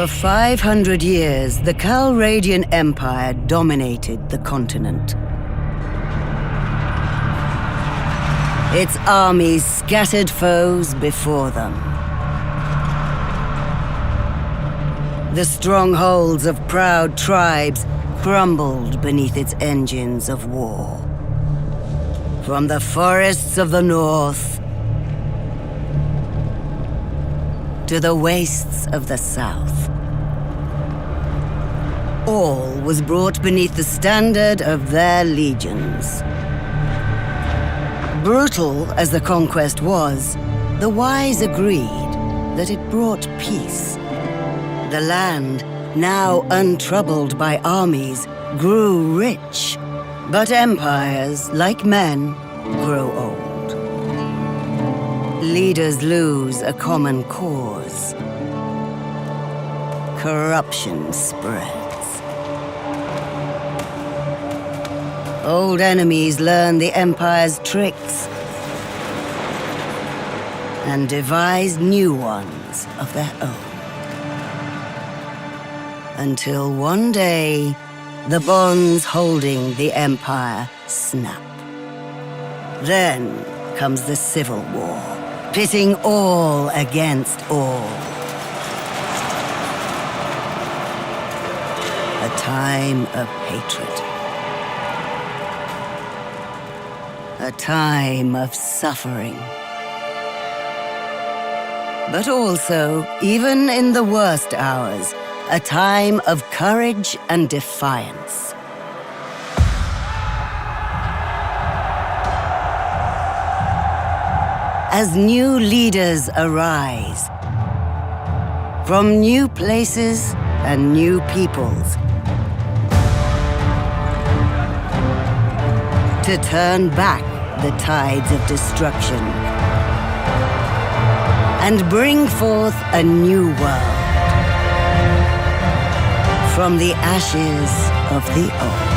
For 500 years, the Calradian Empire dominated the continent. Its armies scattered foes before them. The strongholds of proud tribes crumbled beneath its engines of war. From the forests of the north to the wastes of the south, all was brought beneath the standard of their legions. Brutal as the conquest was, the wise agreed that it brought peace. The land, now untroubled by armies, grew rich, but empires, like men, grow old. Leaders lose a common cause. Corruption spreads. Old enemies learn the Empire's tricks and devise new ones of their own. Until one day, the bonds holding the Empire snap. Then comes the Civil War, pitting all against all. A time of hatred. A time of suffering. But also, even in the worst hours, a time of courage and defiance. As new leaders arise, from new places and new peoples, to turn back the tides of destruction and bring forth a new world from the ashes of the old.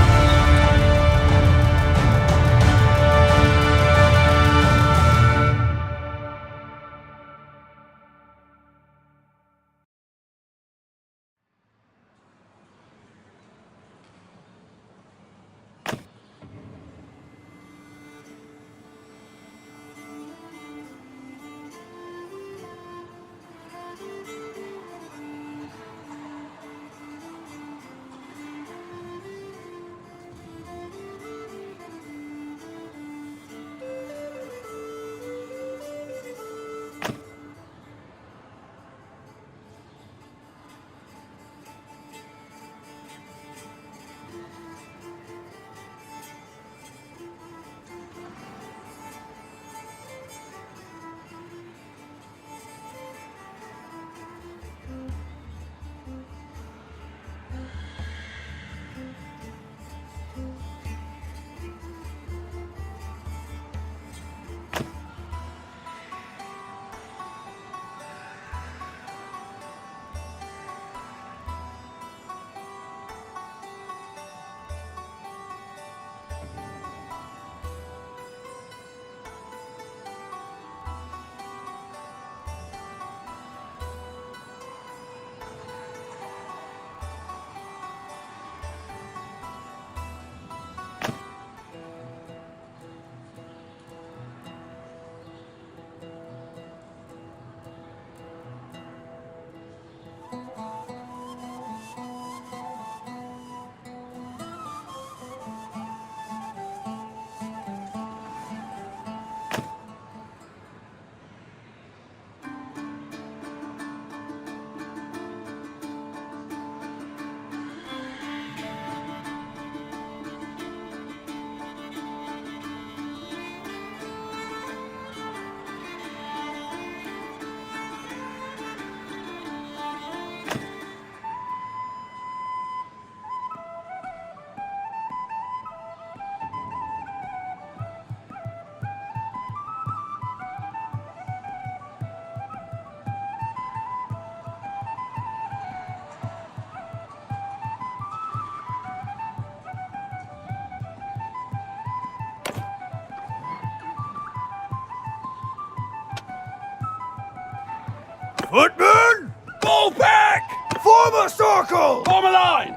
Footman! Fall back! For a circle! Form a line!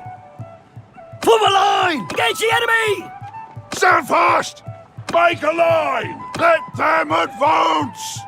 Form a line! Engage the enemy! Stand fast! Make a line! Let them advance!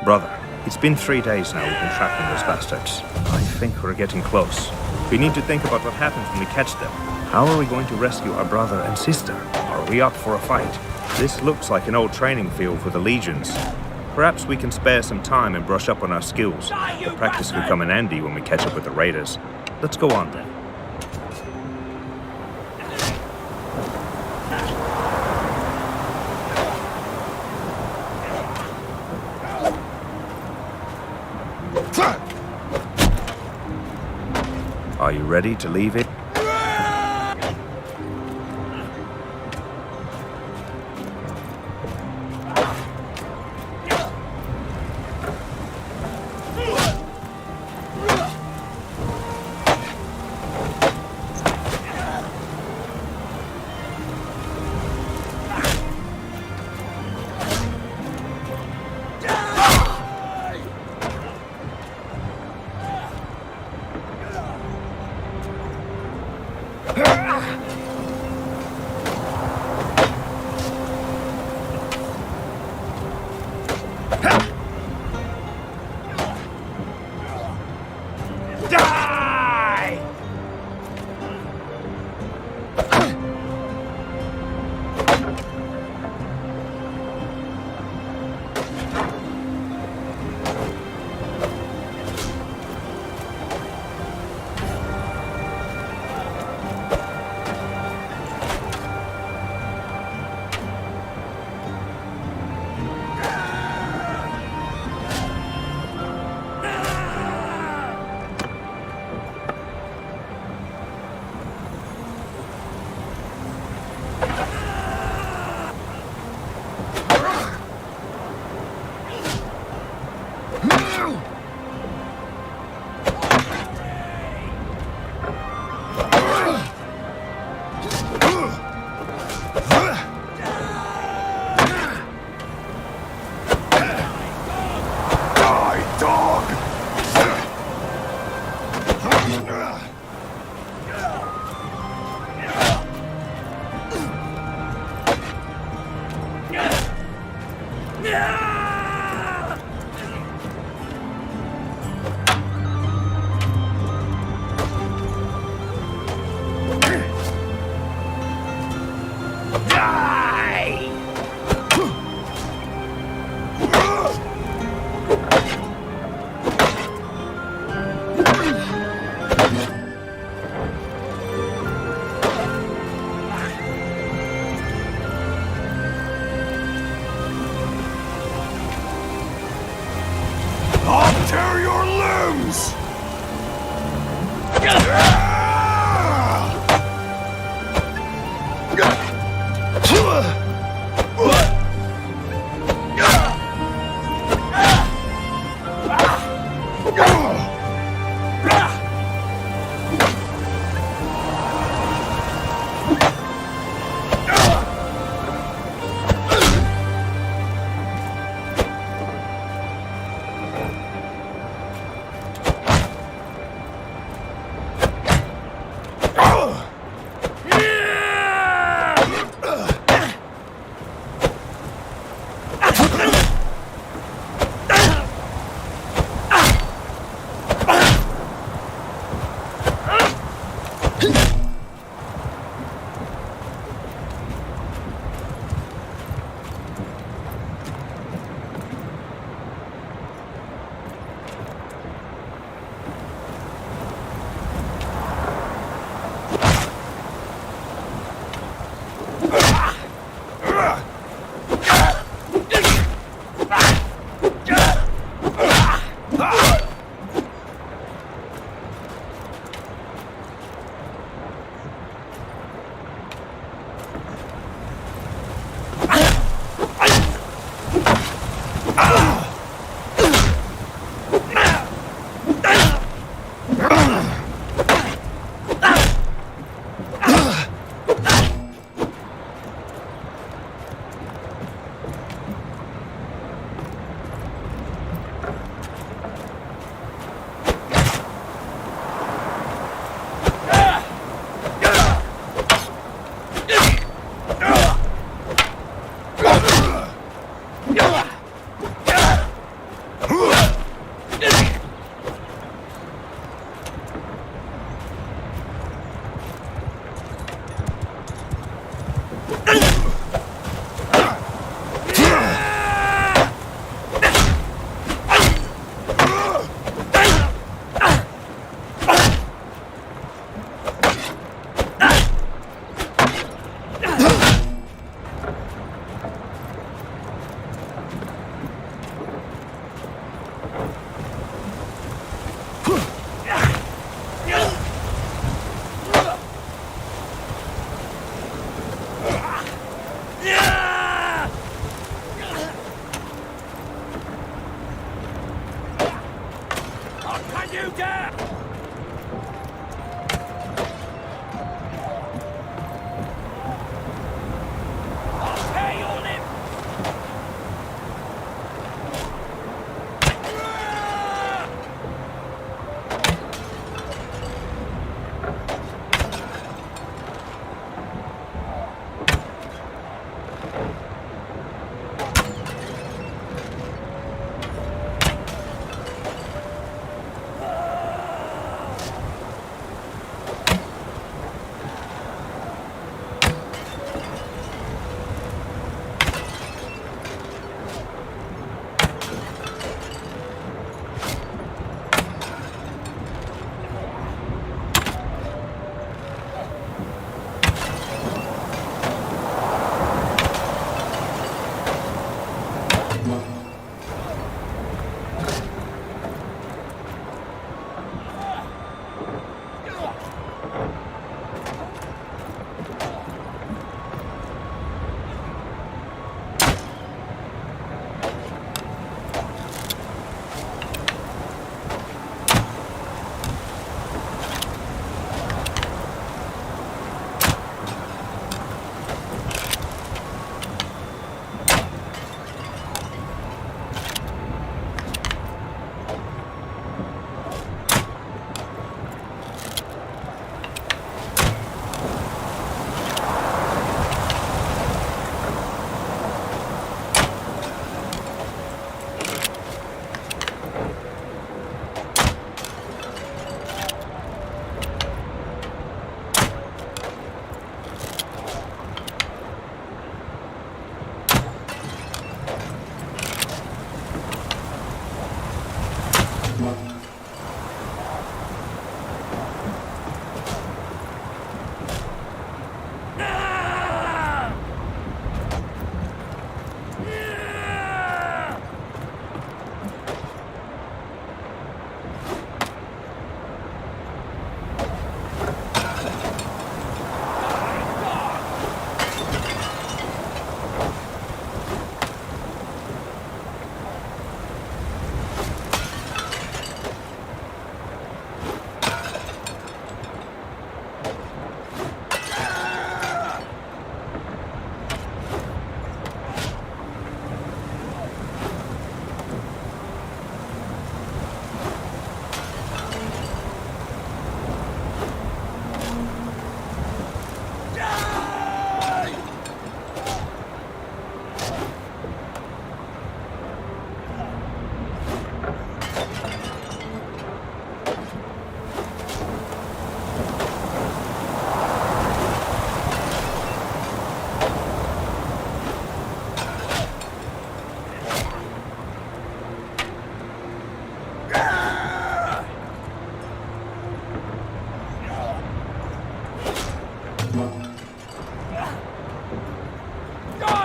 Brother, it's been 3 days now we've been tracking those bastards. I think we're getting close. We need to think about what happens when we catch them. How are we going to rescue our brother and sister? Are we up for a fight? This looks like an old training field for the legions. Perhaps we can spare some time and brush up on our skills. The practice could come in handy when we catch up with the raiders. Let's go on then. Are you ready to leave it?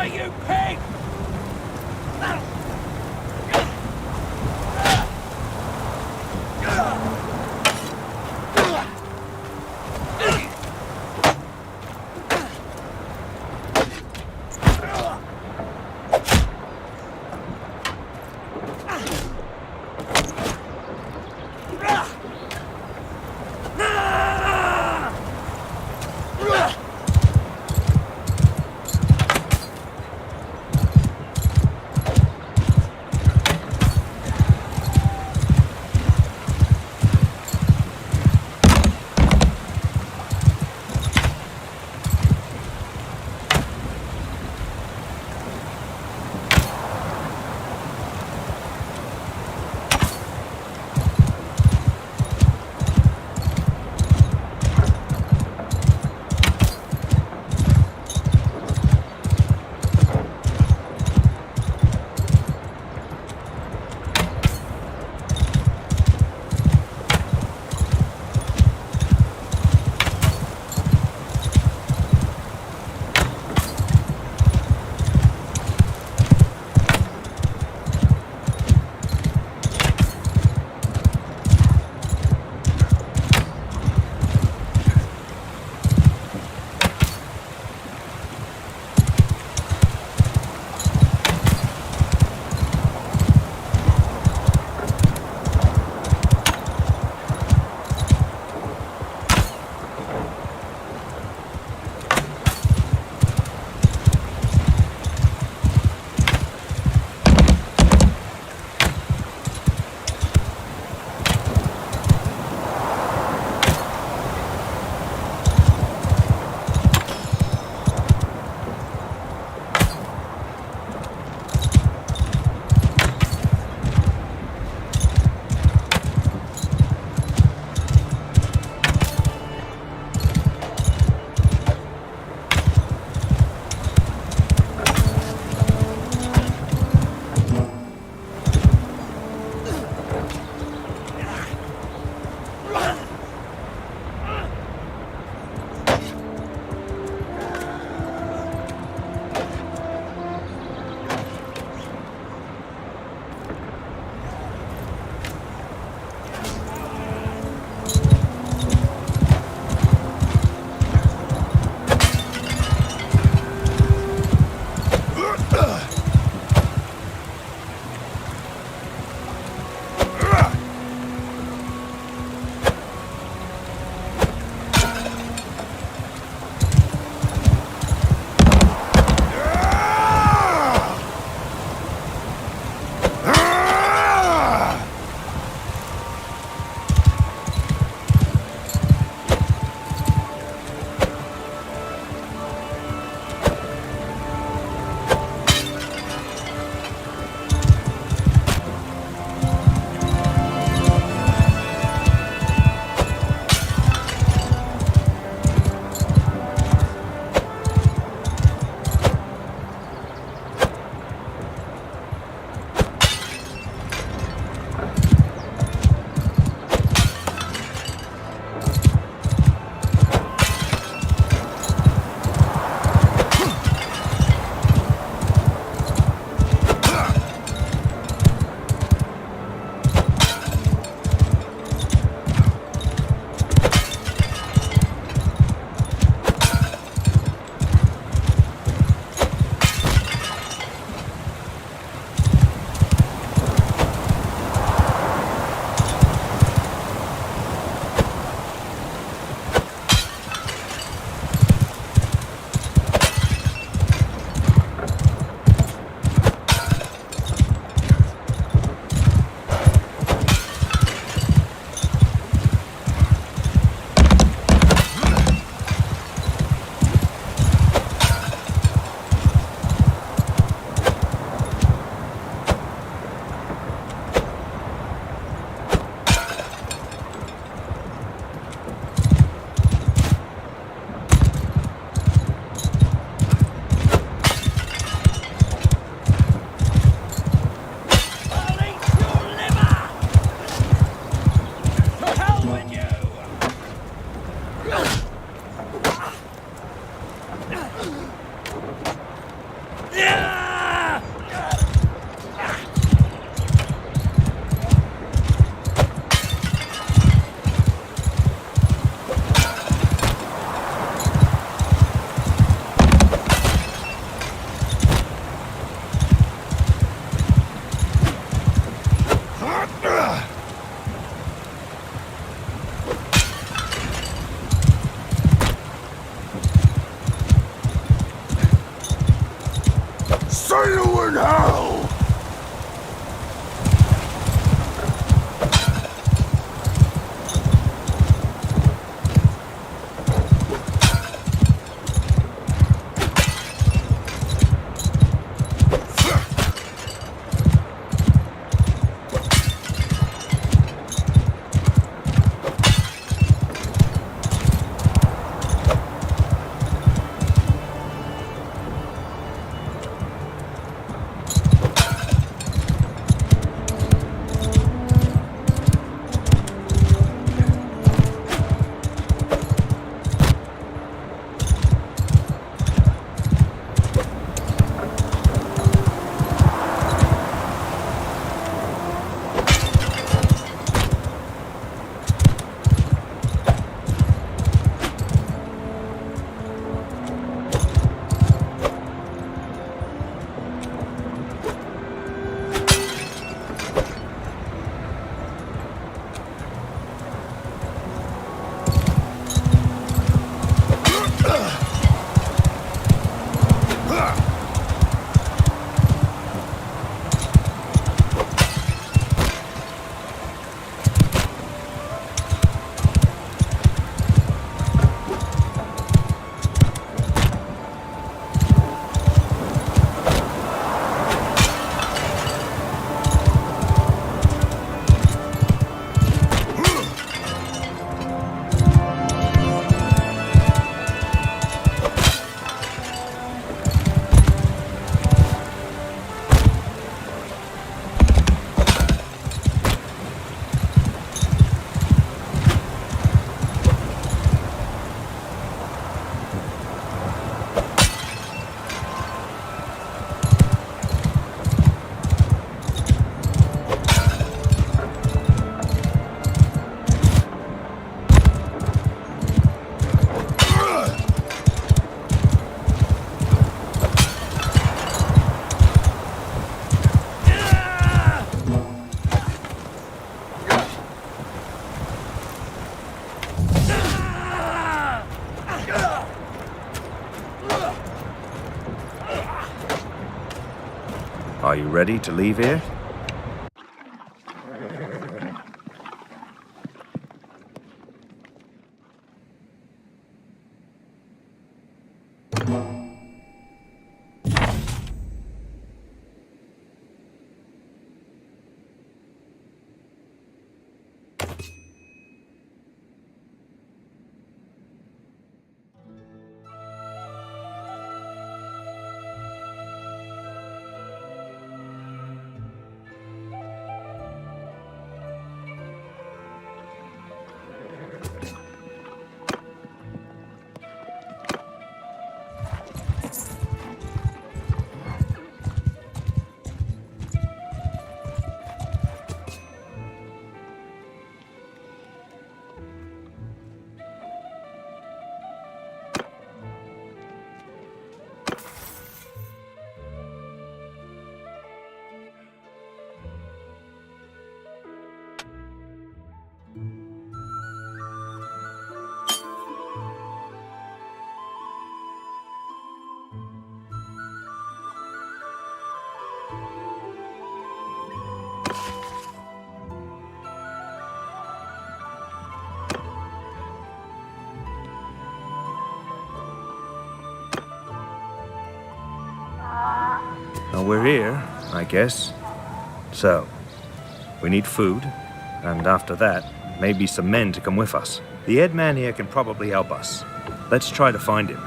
Die, you pig! See you in hell! Are you ready to leave here? Well, we're here, I guess. So, we need food, and after that, maybe some men to come with us. The head man here can probably help us. Let's try to find him.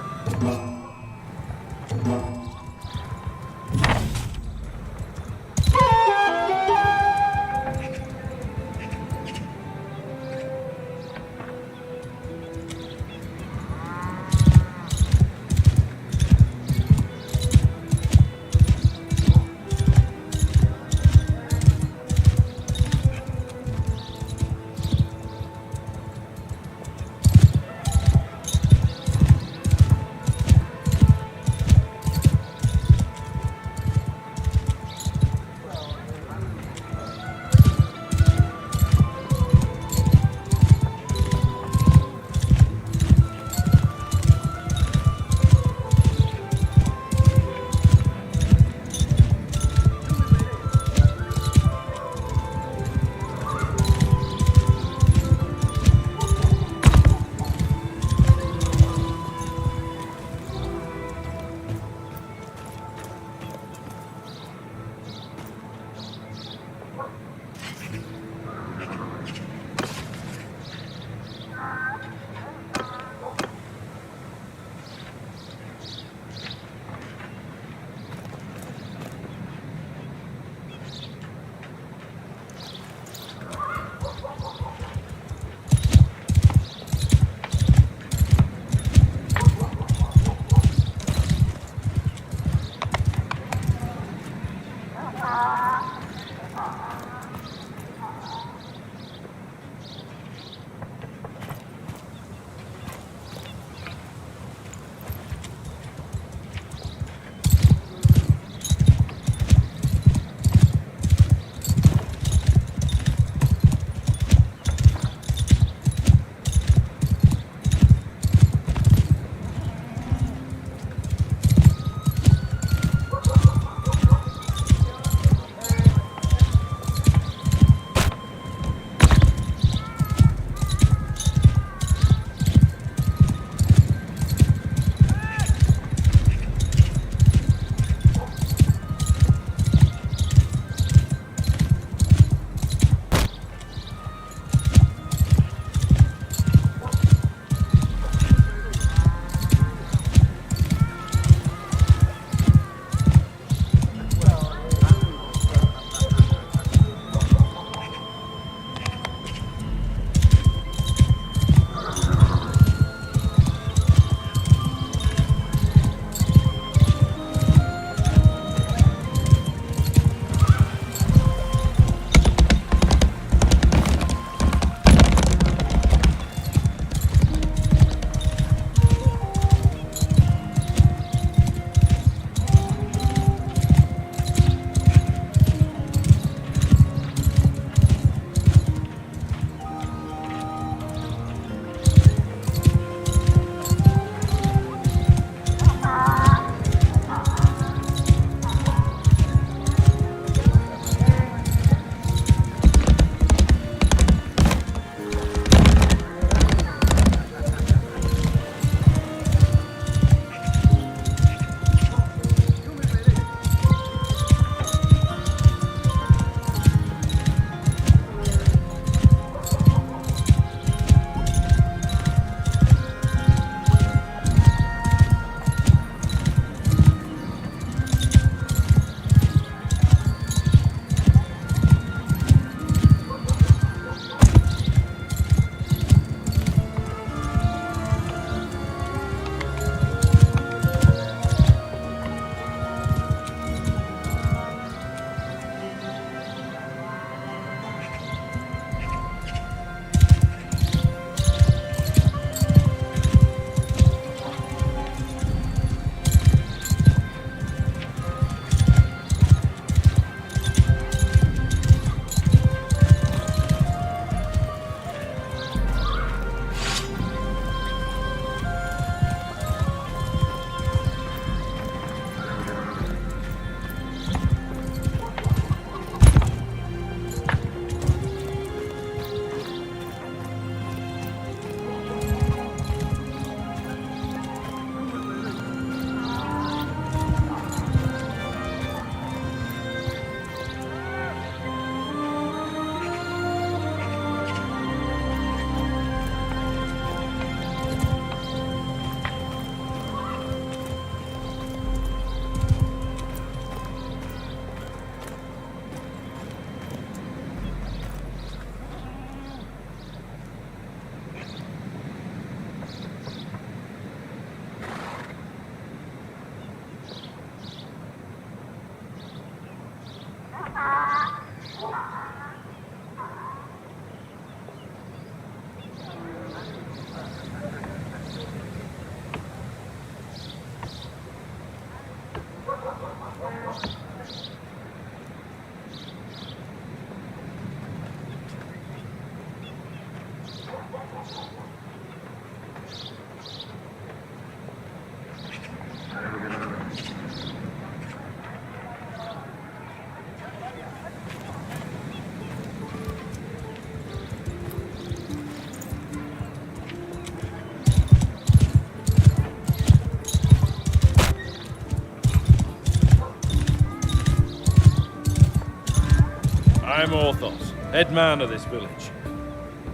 I'm Orthos, head man of this village.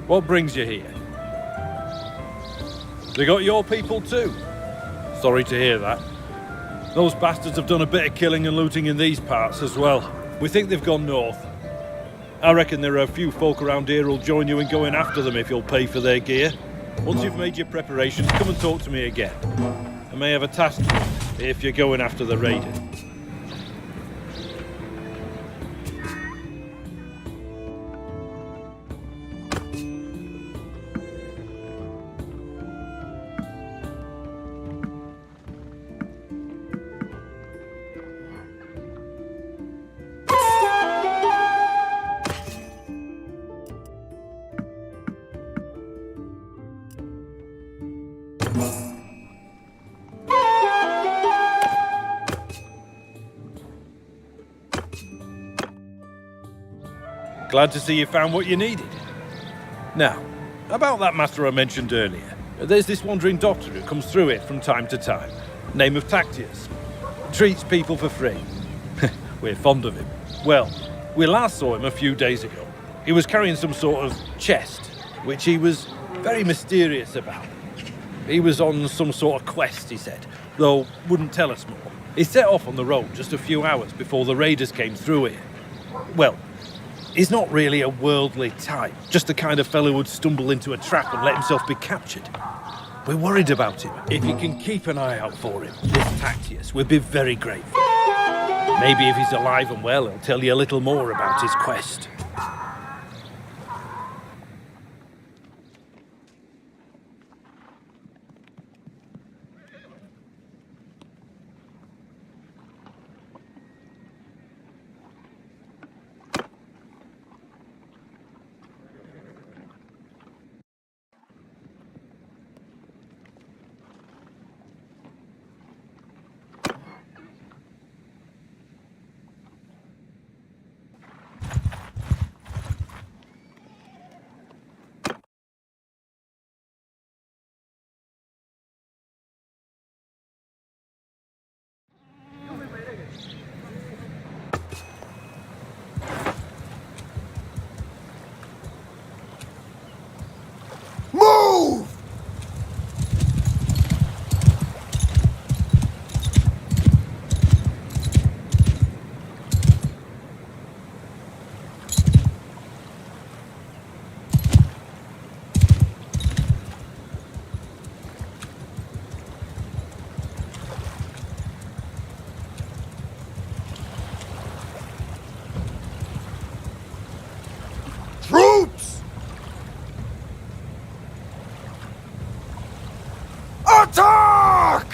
What brings you here? They got your people too? Sorry to hear that. Those bastards have done a bit of killing and looting in these parts as well. We think they've gone north. I reckon there are a few folk around here who'll join you in going after them if you'll pay for their gear. Once you've made your preparations, come and talk to me again. I may have a task for you if you're going after the raiders. Glad to see you found what you needed. Now, about that matter I mentioned earlier. There's this wandering doctor who comes through it from time to time. Name of Tactius. Treats people for free. We're fond of him. Well, we last saw him a few days ago. He was carrying some sort of chest, which he was very mysterious about. He was on some sort of quest, he said, though wouldn't tell us more. He set off on the road just a few hours before the raiders came through here. Well, he's not really a worldly type, just the kind of fellow who'd stumble into a trap and let himself be captured. We're worried about him. If you can keep an eye out for him, this Tactius, we'd be very grateful. Maybe if he's alive and well, he'll tell you a little more about his quest. Move! Troops! Attack!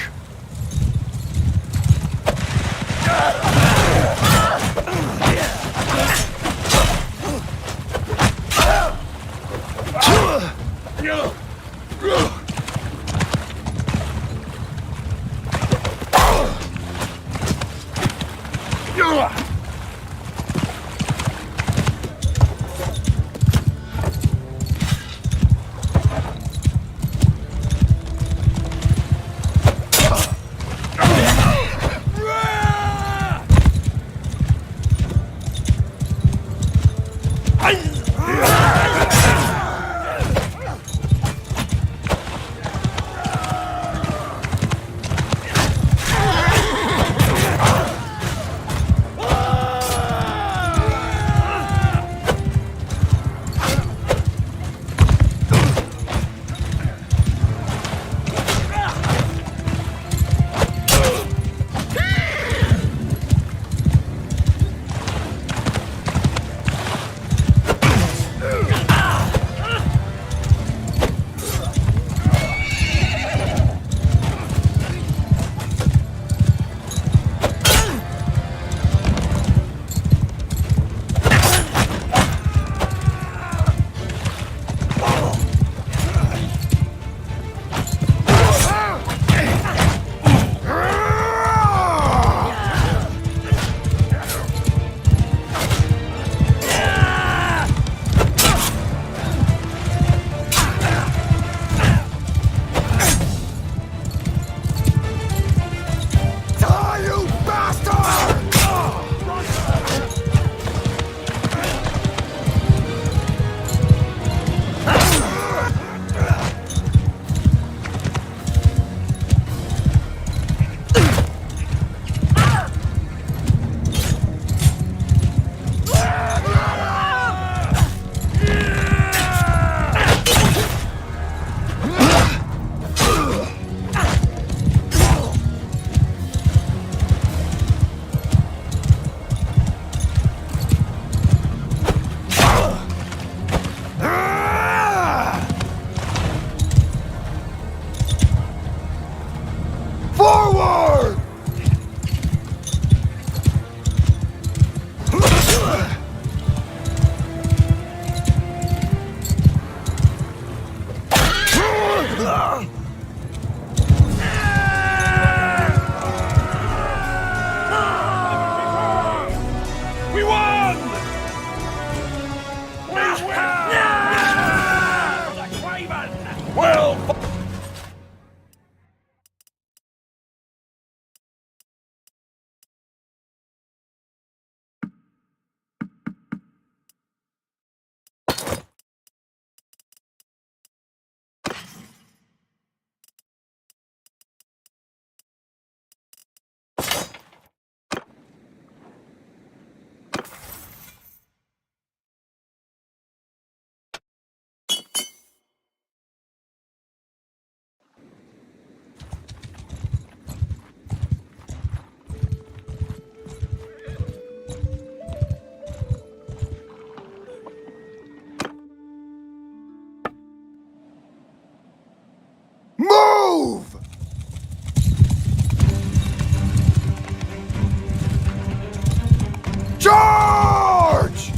Charge!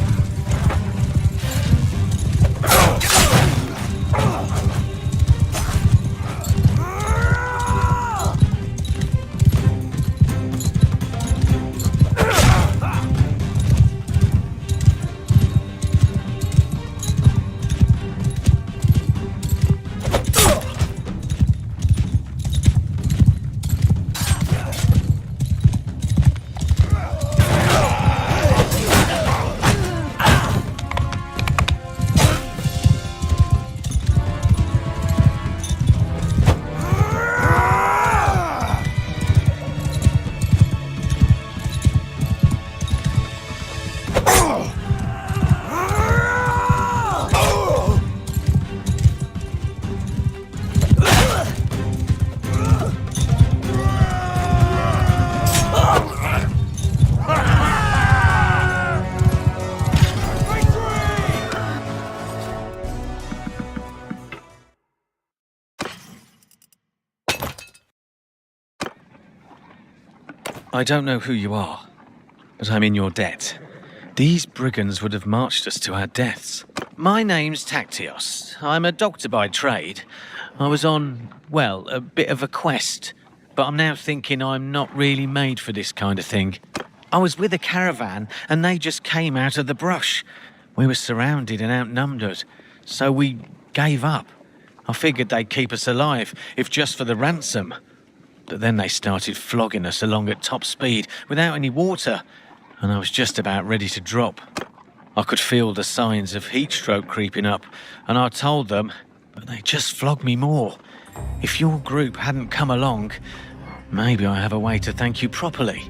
I don't know who you are, but I'm in your debt. These brigands would have marched us to our deaths. My name's Tactios. I'm a doctor by trade. I was on, well, a bit of a quest, but I'm now thinking I'm not really made for this kind of thing. I was with a caravan and they just came out of the brush. We were surrounded and outnumbered, so we gave up. I figured they'd keep us alive, if just for the ransom. But then they started flogging us along at top speed without any water, and I was just about ready to drop. I could feel the signs of heat stroke creeping up, and I told them, but they just flogged me more. If your group hadn't come along, maybe I have a way to thank you properly.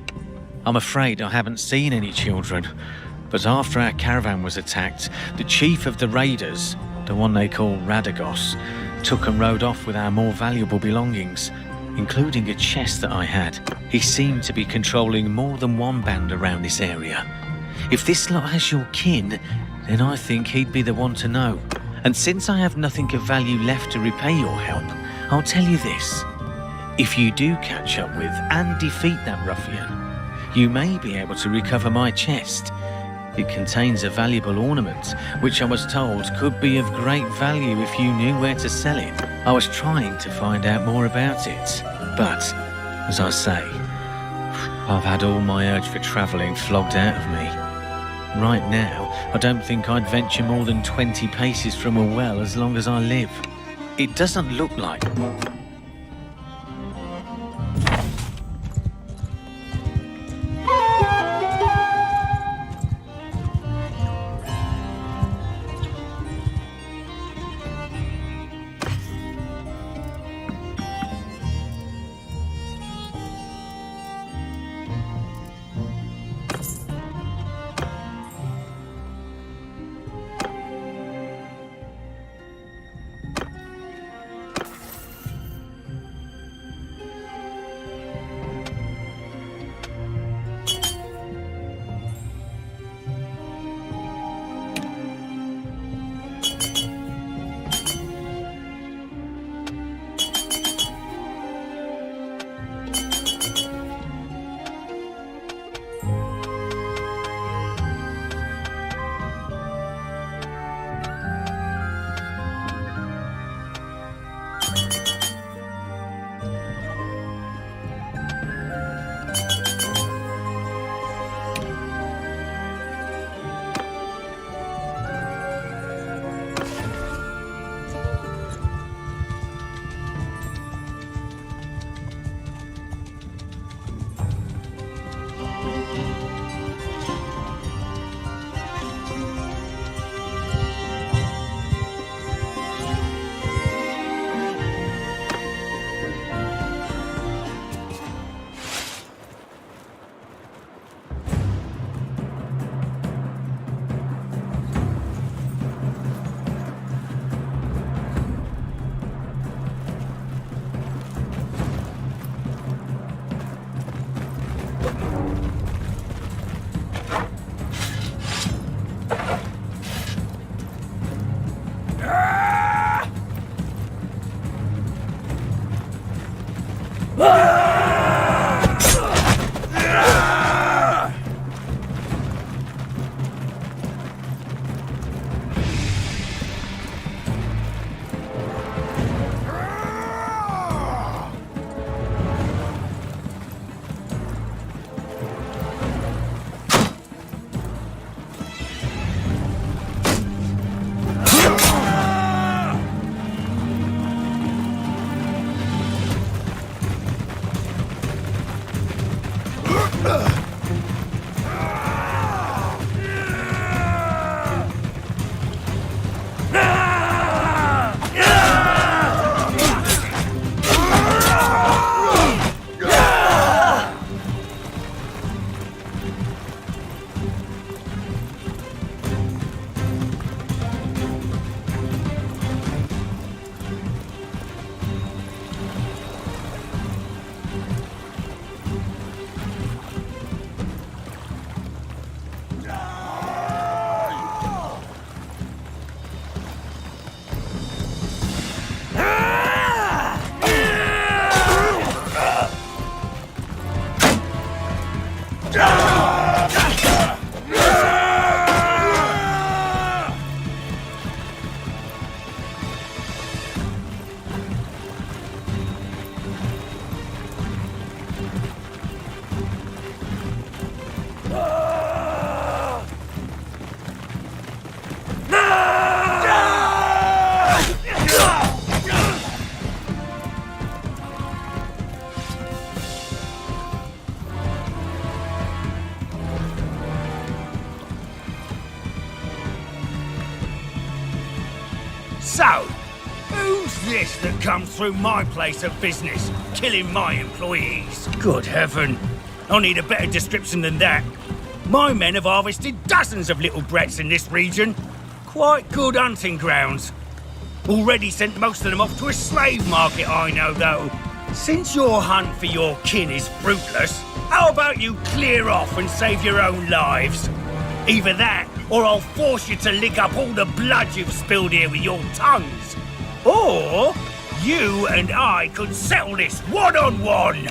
I'm afraid I haven't seen any children, but after our caravan was attacked, the chief of the raiders, the one they call Radagos, took and rode off with our more valuable belongings, including a chest that I had. He seemed to be controlling more than one band around this area. If this lot has your kin, then I think he'd be the one to know. And since I have nothing of value left to repay your help, I'll tell you this. If you do catch up with and defeat that ruffian, you may be able to recover my chest. It contains a valuable ornament, which I was told could be of great value if you knew where to sell it. I was trying to find out more about it, but, as I say, I've had all my urge for travelling flogged out of me. Right now, I don't think I'd venture more than 20 paces from a well as long as I live. It doesn't look like... So, who's this that comes through my place of business, killing my employees? Good heaven. I need a better description than that. My men have harvested dozens of little brats in this region. Quite good hunting grounds. Already sent most of them off to a slave market, I know, though. Since your hunt for your kin is fruitless, how about you clear off and save your own lives? Either that, or I'll force you to lick up all the blood you've spilled here with your tongues. Or you and I could settle this one-on-one.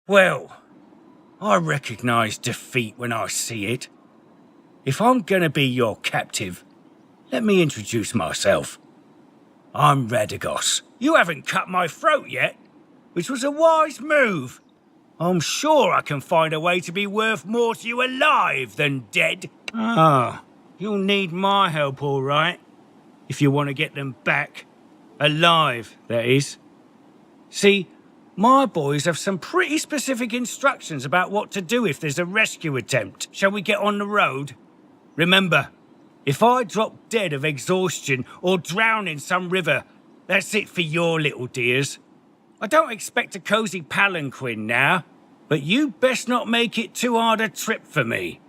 Well, I recognise defeat when I see it. If I'm gonna be your captive, let me introduce myself. I'm Radagos. You haven't cut my throat yet, which was a wise move. I'm sure I can find a way to be worth more to you alive than dead. Ah, you'll need my help, all right. If you want to get them back. Alive, that is. See, my boys have some pretty specific instructions about what to do if there's a rescue attempt. Shall we get on the road? Remember, if I drop dead of exhaustion or drown in some river, that's it for your little dears. I don't expect a cosy palanquin now, but you best not make it too hard a trip for me.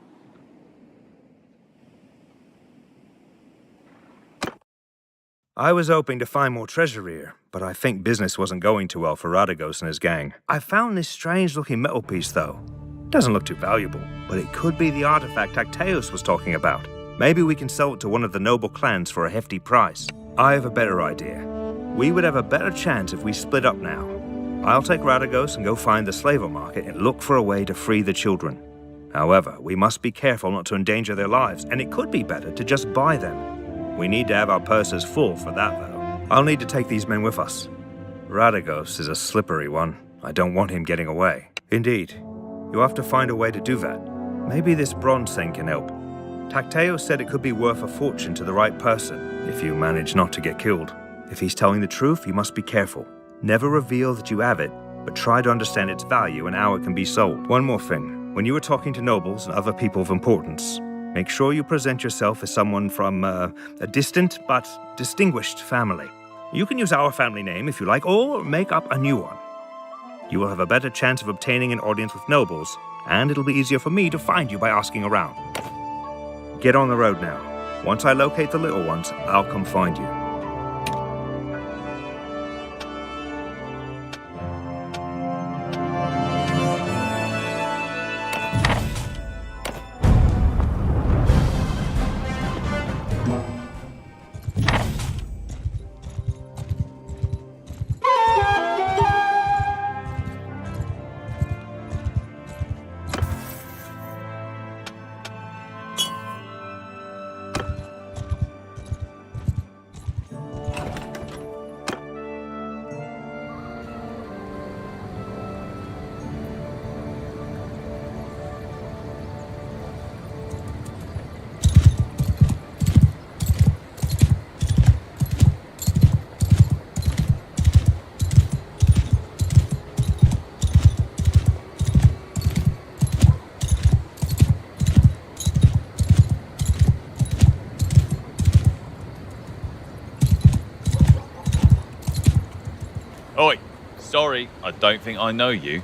I was hoping to find more treasure here, but I think business wasn't going too well for Radagos and his gang. I found this strange-looking metal piece, though. Doesn't look too valuable, but it could be the artifact Tacteus was talking about. Maybe we can sell it to one of the noble clans for a hefty price. I have a better idea. We would have a better chance if we split up now. I'll take Radagos and go find the slaver market and look for a way to free the children. However, we must be careful not to endanger their lives, and it could be better to just buy them. We need to have our purses full for that, though. I'll need to take these men with us. Radagos is a slippery one. I don't want him getting away. Indeed. You'll have to find a way to do that. Maybe this bronze thing can help. Tacteus said it could be worth a fortune to the right person, if you manage not to get killed. If he's telling the truth, you must be careful. Never reveal that you have it, but try to understand its value and how it can be sold. One more thing. When you are talking to nobles and other people of importance, make sure you present yourself as someone from a distant but distinguished family. You can use our family name if you like, or make up a new one. You will have a better chance of obtaining an audience with nobles, and it'll be easier for me to find you by asking around. Get on the road now. Once I locate the little ones, I'll come find you. Oi, sorry, I don't think I know you.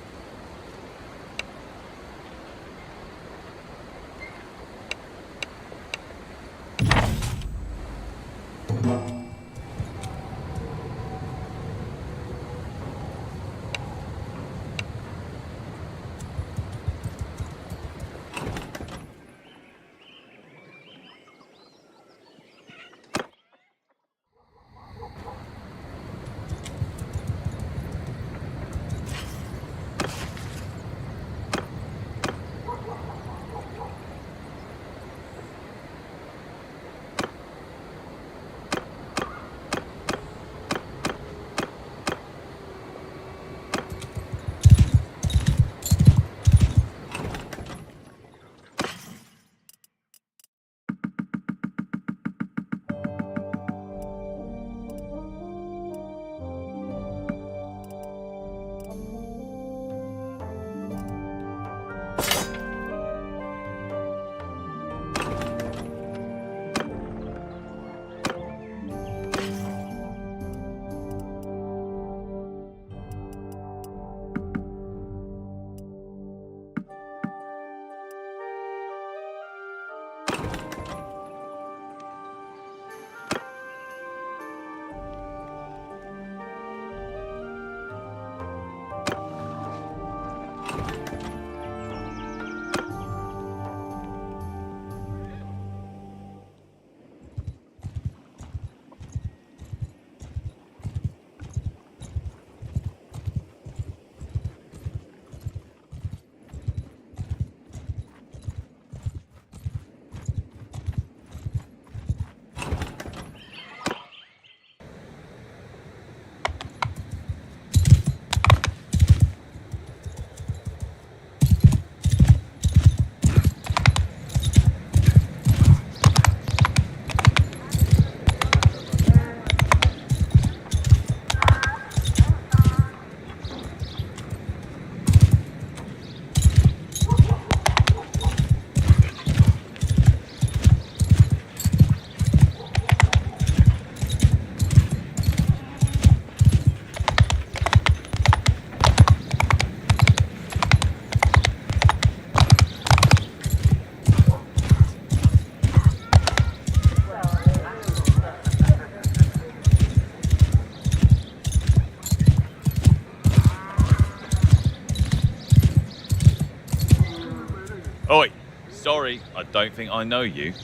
Oi, sorry, I don't think I know you.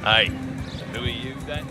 Hey, who are you then?